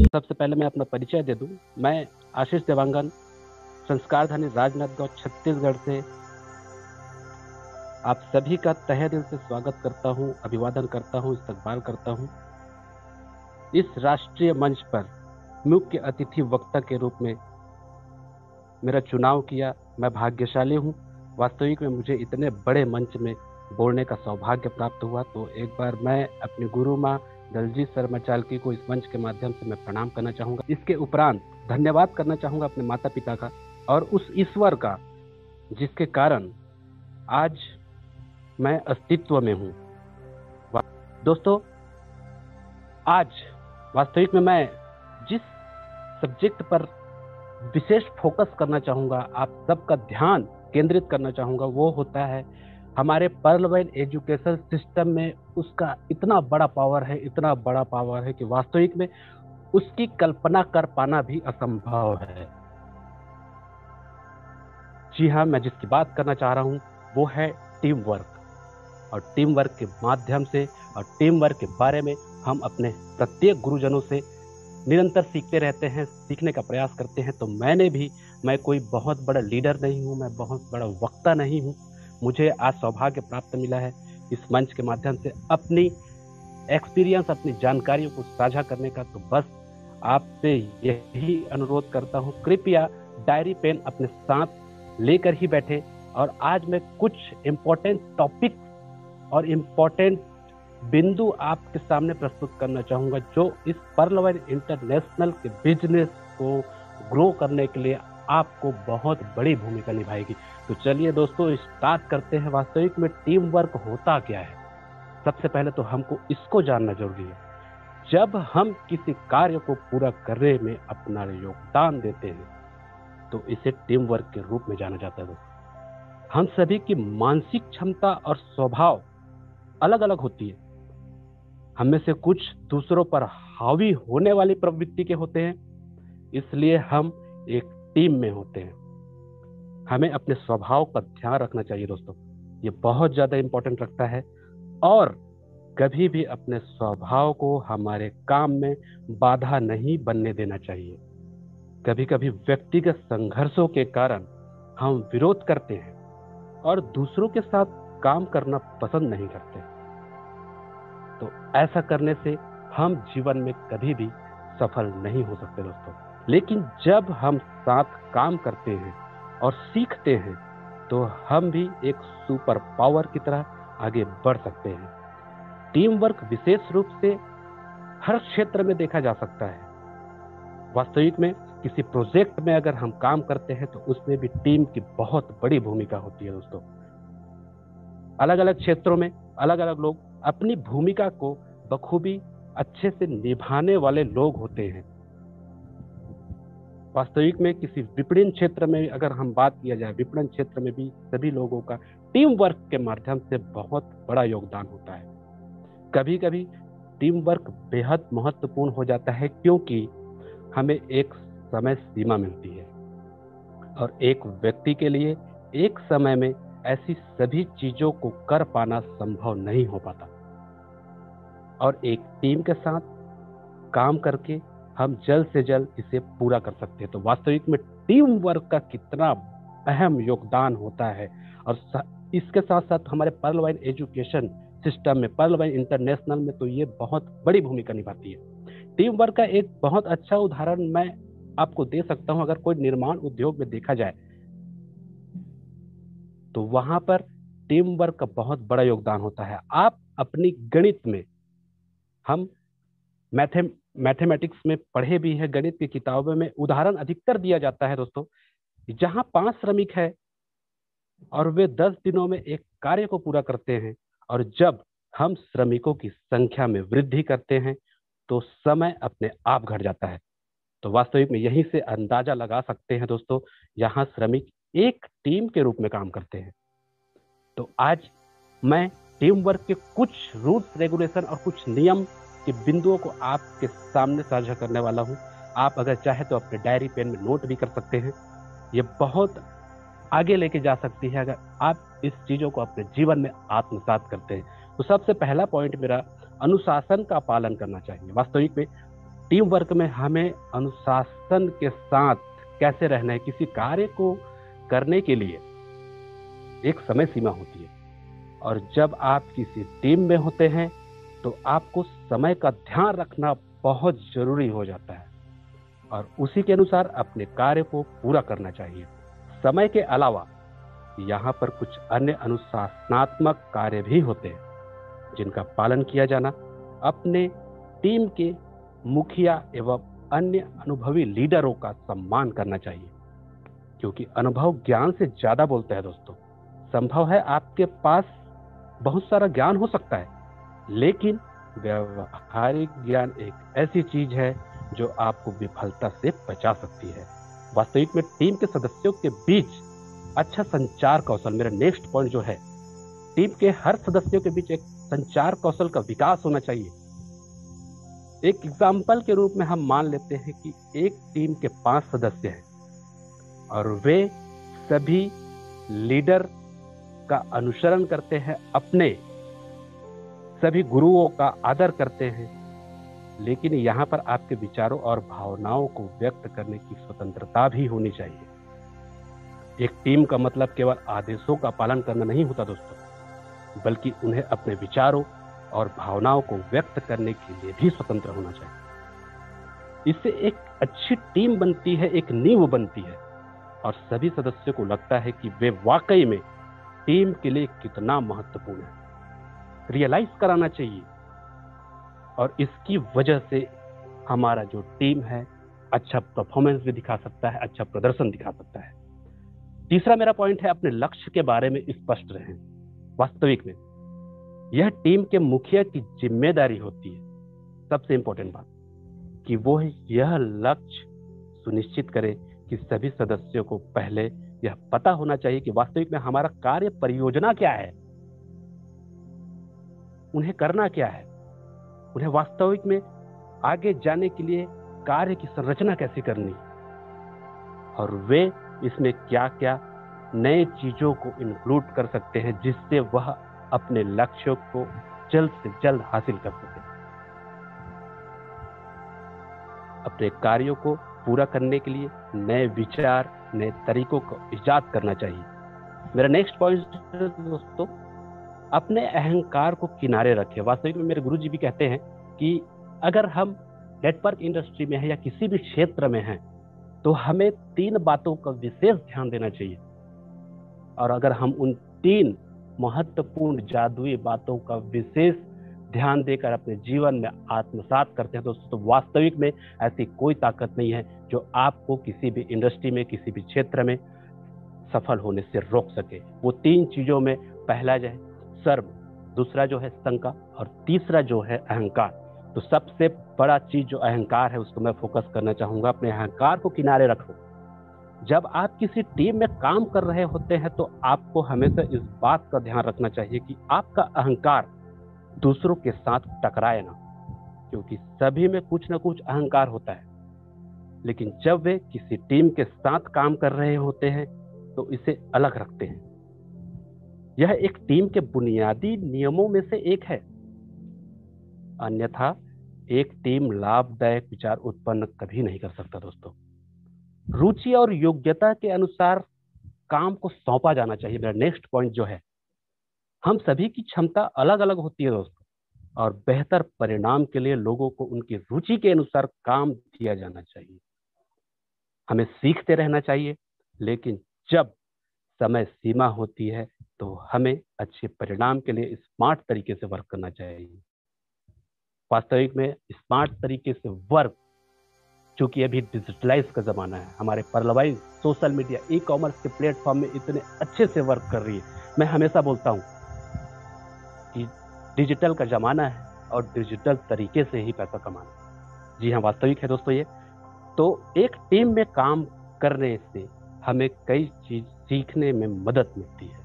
सबसे पहले मैं अपना परिचय दे दूं। मैं आशीष देवांगन, संस्कारधानी राजनांदगांव छत्तीसगढ़ से आप सभी का तहे दिल से स्वागत करता हूं, अभिवादन करता हूं, इस्तकबाल करता हूं। इस राष्ट्रीय मंच पर मुख्य अतिथि वक्ता के रूप में मेरा चुनाव किया, मैं भाग्यशाली हूं। वास्तविक में मुझे इतने बड़े मंच में बोलने का सौभाग्य प्राप्त हुआ, तो एक बार मैं अपनी गुरु माँ दलजीत शर्मा चालकी को इस मंच के माध्यम से मैं प्रणाम करना चाहूँगा। इसके उपरांत धन्यवाद करना चाहूँगा अपने माता पिता का और उस ईश्वर का जिसके कारण आज मैं अस्तित्व में हूँ। दोस्तों, आज वास्तविक में मैं जिस सब्जेक्ट पर विशेष फोकस करना चाहूँगा, आप सबका ध्यान केंद्रित करना चाहूँगा, वो होता है हमारे पर्लवैन एजुकेशन सिस्टम में उसका इतना बड़ा पावर है, इतना बड़ा पावर है कि वास्तविक में उसकी कल्पना कर पाना भी असंभव है। जी हाँ, मैं जिसकी बात करना चाह रहा हूँ वो है टीम वर्क। और टीम वर्क के माध्यम से और टीम वर्क के बारे में हम अपने प्रत्येक गुरुजनों से निरंतर सीखते रहते हैं, सीखने का प्रयास करते हैं। तो मैं कोई बहुत बड़ा लीडर नहीं हूँ, मैं बहुत बड़ा वक्ता नहीं हूँ। मुझे आज सौभाग्य प्राप्त मिला है इस मंच के माध्यम से अपनी एक्सपीरियंस, अपनी जानकारियों को साझा करने का। तो बस आपसे यही अनुरोध करता हूँ, कृपया डायरी पेन अपने साथ लेकर ही बैठे। और आज मैं कुछ इम्पोर्टेंट टॉपिक और इम्पोर्टेंट बिंदु आपके सामने प्रस्तुत करना चाहूँगा, जो इस पर्लवैन इंटरनेशनल के बिजनेस को ग्रो करने के लिए आपको बहुत बड़ी भूमिका निभाएगी। तो चलिए दोस्तों, स्टार्ट करते हैं। वास्तविक में टीम वर्क होता क्या है? सबसे पहले तो हमको इसको जानना जरूरी है। जब हम किसी कार्य को पूरा करने में अपना योगदान देते हैं तो इसे टीम वर्क के रूप में जाना जाता है। दोस्तों, हम सभी की मानसिक क्षमता और स्वभाव अलग अलग होती है। हम में से कुछ दूसरों पर हावी होने वाली प्रवृत्ति के होते हैं, इसलिए हम एक टीम में होते हैं। हमें अपने स्वभाव का ध्यान रखना चाहिए दोस्तों, ये बहुत ज्यादा इंपॉर्टेंट रखता है। और कभी भी अपने स्वभाव को हमारे काम में बाधा नहीं बनने देना चाहिए। कभी कभी व्यक्तिगत संघर्षों के कारण हम विरोध करते हैं और दूसरों के साथ काम करना पसंद नहीं करते। तो ऐसा करने से हम जीवन में कभी भी सफल नहीं हो सकते दोस्तों। लेकिन जब हम साथ काम करते हैं और सीखते हैं तो हम भी एक सुपर पावर की तरह आगे बढ़ सकते हैं। टीम वर्क विशेष रूप से हर क्षेत्र में देखा जा सकता है। वास्तविक में किसी प्रोजेक्ट में अगर हम काम करते हैं तो उसमें भी टीम की बहुत बड़ी भूमिका होती है दोस्तों। अलग अलग क्षेत्रों में अलग अलग लोग अपनी भूमिका को बखूबी अच्छे से निभाने वाले लोग होते हैं। वास्तविक में किसी विपणन क्षेत्र में अगर हम बात किया जाए, विपणन क्षेत्र में भी सभी लोगों का टीम वर्क के माध्यम से बहुत बड़ा योगदान होता है। कभी कभी टीम वर्क बेहद महत्वपूर्ण हो जाता है, क्योंकि हमें एक समय सीमा मिलती है और एक व्यक्ति के लिए एक समय में ऐसी सभी चीजों को कर पाना संभव नहीं हो पाता। और एक टीम के साथ काम करके हम जल्द से जल्द इसे पूरा कर सकते हैं। तो वास्तविक में टीम वर्क का कितना अहम योगदान होता है। और इसके साथ साथ हमारे पर्लवैन एजुकेशन सिस्टम में, पर्लवैन इंटरनेशनल में तो ये बहुत बड़ी भूमिका निभाती है। टीम वर्क का एक बहुत अच्छा उदाहरण मैं आपको दे सकता हूं। अगर कोई निर्माण उद्योग में देखा जाए तो वहां पर टीम वर्क का बहुत बड़ा योगदान होता है। आप अपनी गणित में, हम मैथमेटिक्स में पढ़े भी है, गणित की किताबों में उदाहरण अधिकतर दिया जाता है दोस्तों, जहां 5 श्रमिक है और वे 10 दिनों में एक कार्य को पूरा करते हैं। और जब हम श्रमिकों की संख्या में वृद्धि करते हैं तो समय अपने आप घट जाता है। तो वास्तविक में यहीं से अंदाजा लगा सकते हैं दोस्तों, यहाँ श्रमिक एक टीम के रूप में काम करते हैं। तो आज मैं टीम वर्क के कुछ रूल्स रेगुलेशन और कुछ नियम के बिंदुओं को आपके सामने साझा करने वाला हूं। आप अगर चाहे तो अपने डायरी पेन में नोट भी कर सकते हैं। ये बहुत आगे लेके जा सकती है अगर आप इस चीजों को अपने जीवन में आत्मसात करते हैं। तो सबसे पहला पॉइंट मेरा, अनुशासन का पालन करना चाहिए। वास्तविक में टीम वर्क में हमें अनुशासन के साथ कैसे रहना है। किसी कार्य को करने के लिए एक समय सीमा होती है, और जब आप किसी टीम में होते हैं तो आपको समय का ध्यान रखना बहुत जरूरी हो जाता है, और उसी के अनुसार अपने कार्य को पूरा करना चाहिए। समय के अलावा यहाँ पर कुछ अन्य अनुशासनात्मक कार्य भी होते हैं जिनका पालन किया जाना अपने टीम के मुखिया एवं अन्य अनुभवी लीडरों का सम्मान करना चाहिए, क्योंकि अनुभव ज्ञान से ज्यादा बोलता है दोस्तों। संभव है आपके पास बहुत सारा ज्ञान हो सकता है, लेकिन व्यवहारिक ज्ञान एक ऐसी चीज है जो आपको विफलता से बचा सकती है। वास्तविक में टीम के सदस्यों के बीच अच्छा संचार कौशल, मेरा नेक्स्ट पॉइंट जो है, टीम के हर सदस्यों के बीच एक संचार कौशल का विकास होना चाहिए। एक एग्जाम्पल के रूप में हम मान लेते हैं कि एक टीम के 5 सदस्य हैं और वे सभी लीडर का अनुसरण करते हैं, अपने सभी गुरुओं का आदर करते हैं, लेकिन यहाँ पर आपके विचारों और भावनाओं को व्यक्त करने की स्वतंत्रता भी होनी चाहिए। एक टीम का मतलब केवल आदेशों का पालन करना नहीं होता दोस्तों, बल्कि उन्हें अपने विचारों और भावनाओं को व्यक्त करने के लिए भी स्वतंत्र होना चाहिए। इससे एक अच्छी टीम बनती है, एक नींव बनती है, और सभी सदस्यों को लगता है कि वे वाकई में टीम के लिए कितना महत्वपूर्ण है। रियलाइज कराना चाहिए, और इसकी वजह से हमारा जो टीम है अच्छा परफॉर्मेंस भी दिखा सकता है, अच्छा प्रदर्शन दिखा सकता है। तीसरा मेरा पॉइंट है, अपने लक्ष्य के बारे में स्पष्ट रहें। वास्तविक में यह टीम के मुखिया की जिम्मेदारी होती है, सबसे इंपॉर्टेंट बात, कि वो यह लक्ष्य सुनिश्चित करे कि सभी सदस्यों को पहले यह पता होना चाहिए कि वास्तविक में हमारा कार्य परियोजना क्या है, उन्हें करना क्या है, उन्हें वास्तविक में आगे जाने के लिए कार्य की संरचना कैसे करनी, और वे इसमें क्या क्या नए चीजों को इंक्लूड कर सकते हैं जिससे वह अपने लक्ष्यों को जल्द से जल्द हासिल कर सके। अपने कार्यों को पूरा करने के लिए नए विचार, नए तरीकों को इजाद करना चाहिए। मेरा नेक्स्ट पॉइंट दोस्तों, अपने अहंकार को किनारे रखें। वास्तविक में मेरे गुरुजी भी कहते हैं कि अगर हम नेटवर्क इंडस्ट्री में हैं या किसी भी क्षेत्र में हैं तो हमें 3 बातों का विशेष ध्यान देना चाहिए, और अगर हम उन 3 महत्वपूर्ण जादुई बातों का विशेष ध्यान देकर अपने जीवन में आत्मसात करते हैं दोस्तों, तो वास्तविक में ऐसी कोई ताकत नहीं है जो आपको किसी भी इंडस्ट्री में, किसी भी क्षेत्र में सफल होने से रोक सके। वो 3 चीजों में पहला जो है सर्व, दूसरा जो है शंका, और तीसरा जो है अहंकार। तो सबसे बड़ा चीज जो अहंकार है उसको मैं फोकस करना चाहूंगा। अपने अहंकार को किनारे रखो। जब आप किसी टीम में काम कर रहे होते हैं तो आपको हमेशा इस बात का ध्यान रखना चाहिए कि आपका अहंकार दूसरों के साथ टकराए ना, क्योंकि सभी में कुछ ना कुछ अहंकार होता है, लेकिन जब वे किसी टीम के साथ काम कर रहे होते हैं तो इसे अलग रखते हैं। यह एक टीम के बुनियादी नियमों में से एक है, अन्यथा एक टीम लाभदायक विचार उत्पन्न कभी नहीं कर सकता दोस्तों। रुचि और योग्यता के अनुसार काम को सौंपा जाना चाहिए। मेरा नेक्स्ट पॉइंट जो है, हम सभी की क्षमता अलग अलग होती है दोस्तों, और बेहतर परिणाम के लिए लोगों को उनकी रुचि के अनुसार काम दिया जाना चाहिए। हमें सीखते रहना चाहिए, लेकिन जब समय सीमा होती है तो हमें अच्छे परिणाम के लिए स्मार्ट तरीके से वर्क करना चाहिए। वास्तविक में स्मार्ट तरीके से वर्क, चूंकि अभी डिजिटलाइज का जमाना है, हमारे परलवाइज सोशल मीडिया, ई कॉमर्स के प्लेटफॉर्म में इतने अच्छे से वर्क कर रही है। मैं हमेशा बोलता हूं कि डिजिटल का जमाना है और डिजिटल तरीके से ही पैसा कमाना। जी हाँ, वास्तविक है दोस्तों ये। तो एक टीम में काम करने से हमें कई चीज सीखने में मदद मिलती है,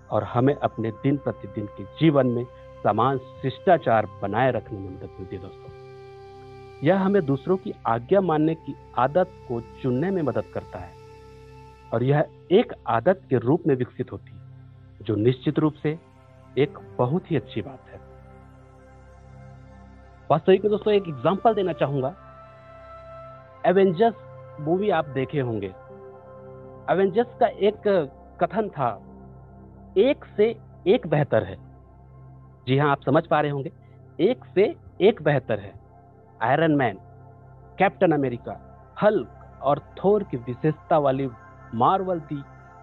और हमें अपने दिन प्रतिदिन के जीवन में समान शिष्टाचार बनाए रखने में मदद मिलती है दोस्तों। यह हमें दूसरों की आज्ञा मानने की आदत को चुनने में मदद करता है, और यह एक आदत के रूप में विकसित होती है, जो निश्चित रूप से एक बहुत ही अच्छी बात है। वास्तविक में दोस्तों एक एग्जांपल देना चाहूंगा। एवेंजर्स मूवी आप देखे होंगे। एवेंजर्स का एक कथन था, एक से एक बेहतर है। जी हाँ, आप समझ पा रहे होंगे, एक से एक बेहतर है। Iron man, captain America, Hulk और थोर की विशेषता वाली मार्वल दी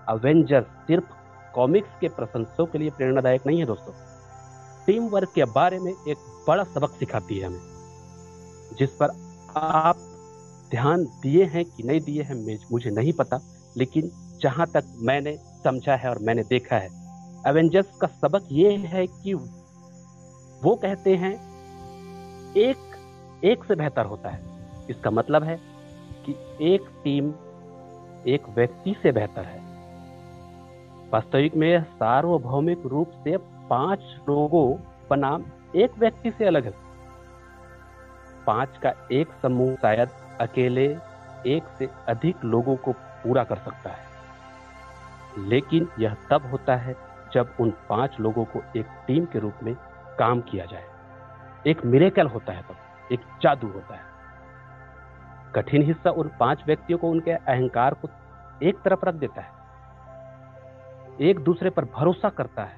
अवेंजर्स सिर्फ कॉमिक्स के प्रशंसकों के लिए प्रेरणादायक नहीं है दोस्तों, टीम वर्क के बारे में एक बड़ा सबक सिखाती है हमें, जिस पर आप ध्यान दिए हैं कि नहीं दिए हैं मुझे नहीं पता, लेकिन जहां तक मैंने समझा है और मैंने देखा है, एवेंजर्स का सबक ये है कि वो कहते हैं एक से बेहतर होता है। इसका मतलब है कि एक टीम एक व्यक्ति से बेहतर है। वास्तविक में सार्वभौमिक रूप से 5 लोगों बनाम एक व्यक्ति से अलग है। 5 का एक समूह शायद अकेले एक से अधिक लोगों को पूरा कर सकता है, लेकिन यह तब होता है जब उन 5 लोगों को एक टीम के रूप में काम किया जाए। एक मिरेकल होता है, तब एक जादू होता है। कठिन हिस्सा उन 5 व्यक्तियों को उनके अहंकार को एक तरफ रख देता है, एक दूसरे पर भरोसा करता है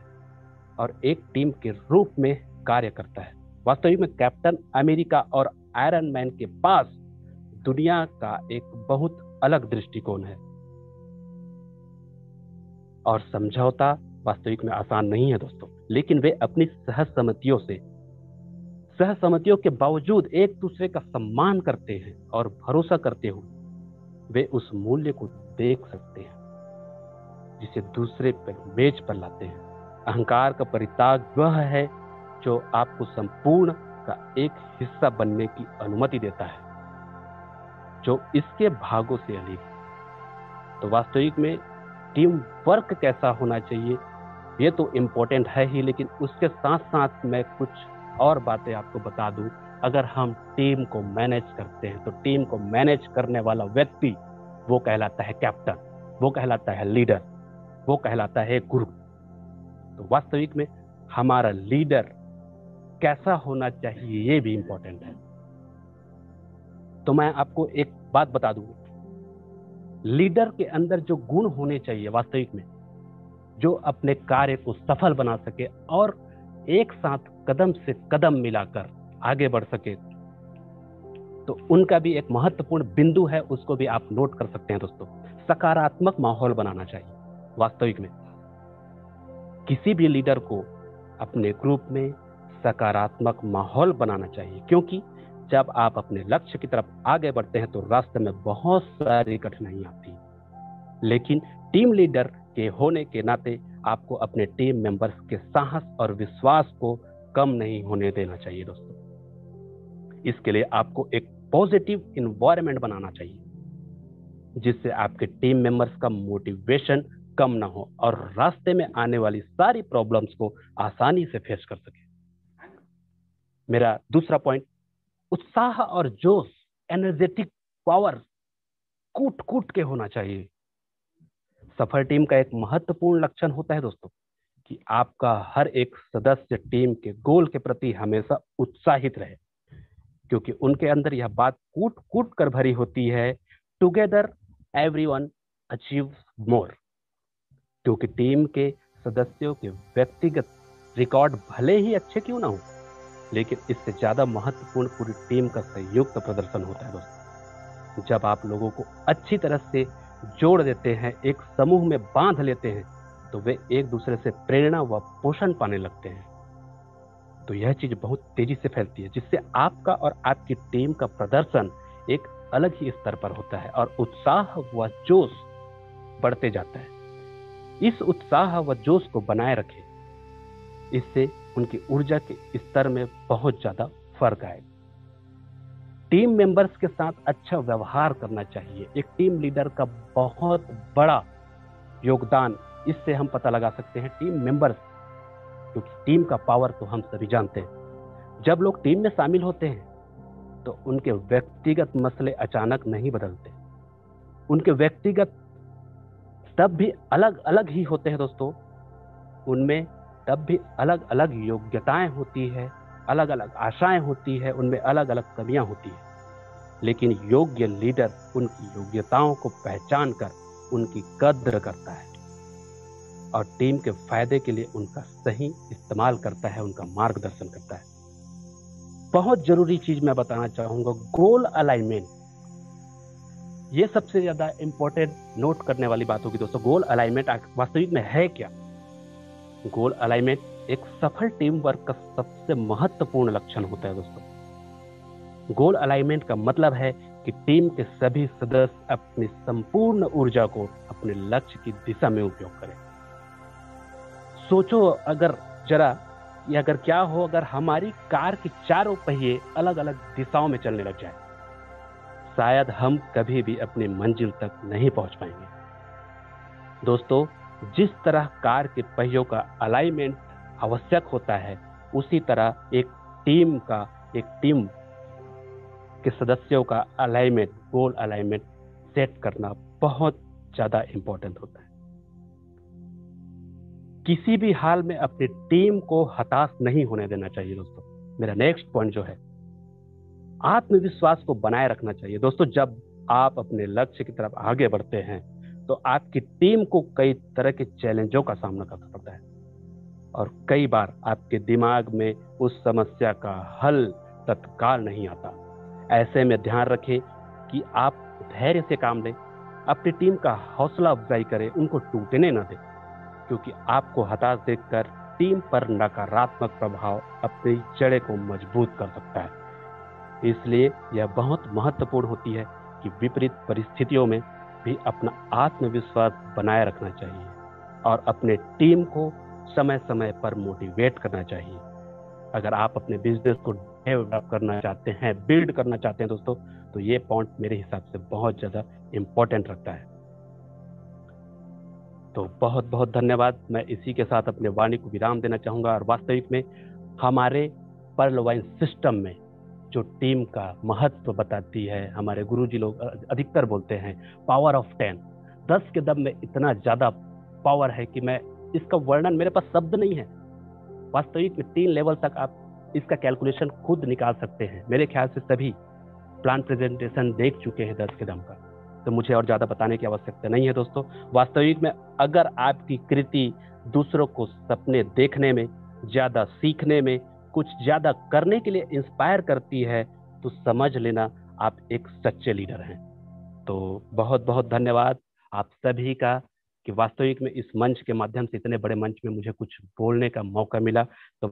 और एक टीम के रूप में कार्य करता है। वास्तविक में कैप्टन अमेरिका और आयरन मैन के पास दुनिया का एक बहुत अलग दृष्टिकोण है, और समझौता वास्तविक में आसान नहीं है दोस्तों, लेकिन वे अपनी सहसम्मतियों के बावजूद एक दूसरे का सम्मान करते हैं और भरोसा करते हुए वे उस मूल्य को देख सकते हैं जिसे दूसरे पर मेज पर लाते हैं। अहंकार का परित्याग वह है जो आपको संपूर्ण का एक हिस्सा बनने की अनुमति देता है, जो इसके भागों से अलग है। तो वास्तविक में टीम वर्क कैसा होना चाहिए ये तो इम्पोर्टेंट है ही, लेकिन उसके साथ साथ मैं कुछ और बातें आपको बता दूं। अगर हम टीम को मैनेज करते हैं तो टीम को मैनेज करने वाला व्यक्ति वो कहलाता है कैप्टन, वो कहलाता है लीडर, वो कहलाता है गुरु। तो वास्तविक में हमारा लीडर कैसा होना चाहिए ये भी इंपॉर्टेंट है। तो मैं आपको एक बात बता दूं, लीडर के अंदर जो गुण होने चाहिए वास्तविक में, जो अपने कार्य को सफल बना सके और एक साथ कदम से कदम मिलाकर आगे बढ़ सके, तो उनका भी एक महत्वपूर्ण बिंदु है, उसको भी आप नोट कर सकते हैं दोस्तों। सकारात्मक माहौल बनाना चाहिए। वास्तविक में किसी भी लीडर को अपने ग्रुप में सकारात्मक माहौल बनाना चाहिए, क्योंकि जब आप अपने लक्ष्य की तरफ आगे बढ़ते हैं तो रास्ते में बहुत सारी कठिनाइयां आती हैं, लेकिन टीम लीडर के होने के नाते आपको अपने टीम मेंबर्स के साहस और विश्वास को कम नहीं होने देना चाहिए दोस्तों। इसके लिए आपको एक पॉजिटिव इन्वायरमेंट बनाना चाहिए, जिससे आपके टीम मेंबर्स का मोटिवेशन कम ना हो और रास्ते में आने वाली सारी प्रॉब्लम्स को आसानी से फेस कर सके। मेरा दूसरा पॉइंट, उत्साह और जोश, एनर्जेटिक पावर कूट कूट के होना चाहिए। सफल टीम का एक महत्वपूर्ण लक्षण होता है दोस्तों कि आपका हर एक सदस्य टीम के गोल के प्रति हमेशा उत्साहित रहे, क्योंकि उनके अंदर यह बात कूट कूट कर भरी होती है, टुगेदर एवरीवन अचीव्स मोर। क्योंकि टीम के सदस्यों के व्यक्तिगत रिकॉर्ड भले ही अच्छे क्यों ना हो, लेकिन इससे ज्यादा महत्वपूर्ण पूरी टीम का संयुक्त प्रदर्शन होता है दोस्तों। जब आप लोगों को अच्छी तरह से जोड़ देते हैं, एक समूह में बांध लेते हैं, तो वे एक दूसरे से प्रेरणा व पोषण पाने लगते हैं। तो यह चीज बहुत तेजी से फैलती है, जिससे आपका और आपकी टीम का प्रदर्शन एक अलग ही स्तर पर होता है और उत्साह व जोश बढ़ते जाता है। इस उत्साह व जोश को बनाए रखें, इससे उनकी ऊर्जा के स्तर में बहुत ज्यादा फर्क आएगा। टीम मेंबर्स के साथ अच्छा व्यवहार करना चाहिए। एक टीम लीडर का बहुत बड़ा योगदान, इससे हम पता लगा सकते हैं टीम मेंबर्स, क्योंकि टीम का पावर तो हम सभी जानते हैं। जब लोग टीम में शामिल होते हैं तो उनके व्यक्तिगत मसले अचानक नहीं बदलते, उनके व्यक्तिगत तब भी अलग अलग ही होते हैं दोस्तों, उनमें तब भी अलग अलग योग्यताएं होती है, अलग अलग आशाएं होती है, उनमें अलग अलग कमियां होती है। लेकिन योग्य लीडर उनकी योग्यताओं को पहचान कर उनकी कद्र करता है और टीम के फायदे के लिए उनका सही इस्तेमाल करता है, उनका मार्गदर्शन करता है। बहुत जरूरी चीज मैं बताना चाहूंगा, गोल अलाइनमेंट। ये सबसे ज्यादा इंपॉर्टेंट नोट करने वाली बात होगी दोस्तों। गोल अलाइनमेंट वास्तविक में है क्या? गोल अलाइनमेंट एक सफल टीम वर्क का सबसे महत्वपूर्ण लक्षण होता है दोस्तों। गोल अलाइनमेंट का मतलब है कि टीम के सभी सदस्य अपनी संपूर्ण ऊर्जा को अपने लक्ष्य की दिशा में उपयोग करें। सोचो अगर जरा, ये अगर क्या हो अगर हमारी कार के चारों पहिए अलग अलग दिशाओं में चलने लग जाए, शायद हम कभी भी अपनी मंजिल तक नहीं पहुंच पाएंगे। दोस्तों, जिस तरह कार के पहियों का अलाइनमेंट आवश्यक होता है, उसी तरह एक टीम के सदस्यों का अलाइनमेंट, गोल अलाइनमेंट सेट करना बहुत ज्यादा इंपॉर्टेंट होता है। किसी भी हाल में अपनी टीम को हताश नहीं होने देना चाहिए दोस्तों। मेरा नेक्स्ट पॉइंट जो है, आत्मविश्वास को बनाए रखना चाहिए। दोस्तों, जब आप अपने लक्ष्य की तरफ आगे बढ़ते हैं तो आपकी टीम को कई तरह के चैलेंजों का सामना करना पड़ता है और कई बार आपके दिमाग में उस समस्या का हल तत्काल नहीं आता। ऐसे में ध्यान रखें कि आप धैर्य से काम लें, अपनी टीम का हौसला अफजाई करें, उनको टूटने न दें, क्योंकि आपको हताश देखकर टीम पर नकारात्मक प्रभाव अपनी जड़ें को मजबूत कर सकता है। इसलिए यह बहुत महत्वपूर्ण होती है कि विपरीत परिस्थितियों में भी अपना आत्मविश्वास बनाए रखना चाहिए और अपने टीम को समय समय पर मोटिवेट करना चाहिए। अगर आप अपने बिजनेस को डेवलप करना चाहते हैं, बिल्ड करना चाहते हैं दोस्तों, तो ये पॉइंट मेरे हिसाब से बहुत ज़्यादा इम्पोर्टेंट रखता है। तो बहुत बहुत धन्यवाद। मैं इसी के साथ अपने वाणी को विराम देना चाहूँगा और वास्तविक में हमारे पर्ल वाइन सिस्टम में जो टीम का महत्व बताती है, हमारे गुरुजी लोग अधिकतर बोलते हैं पावर ऑफ 10। 10 के दम में इतना ज़्यादा पावर है कि मैं इसका वर्णन, मेरे पास शब्द नहीं है। वास्तविक में 3 लेवल तक आप इसका कैलकुलेशन खुद निकाल सकते हैं। मेरे ख्याल से सभी प्लान प्रेजेंटेशन देख चुके हैं 10 के दम का, तो मुझे और ज़्यादा बताने की आवश्यकता नहीं है दोस्तों। वास्तविक में अगर आपकी कृति दूसरों को सपने देखने में, ज़्यादा सीखने में, कुछ ज़्यादा करने के लिए इंस्पायर करती है, तो समझ लेना आप एक सच्चे लीडर हैं। तो बहुत बहुत धन्यवाद आप सभी का कि वास्तविक में इस मंच के माध्यम से, इतने बड़े मंच में मुझे कुछ बोलने का मौका मिला। तो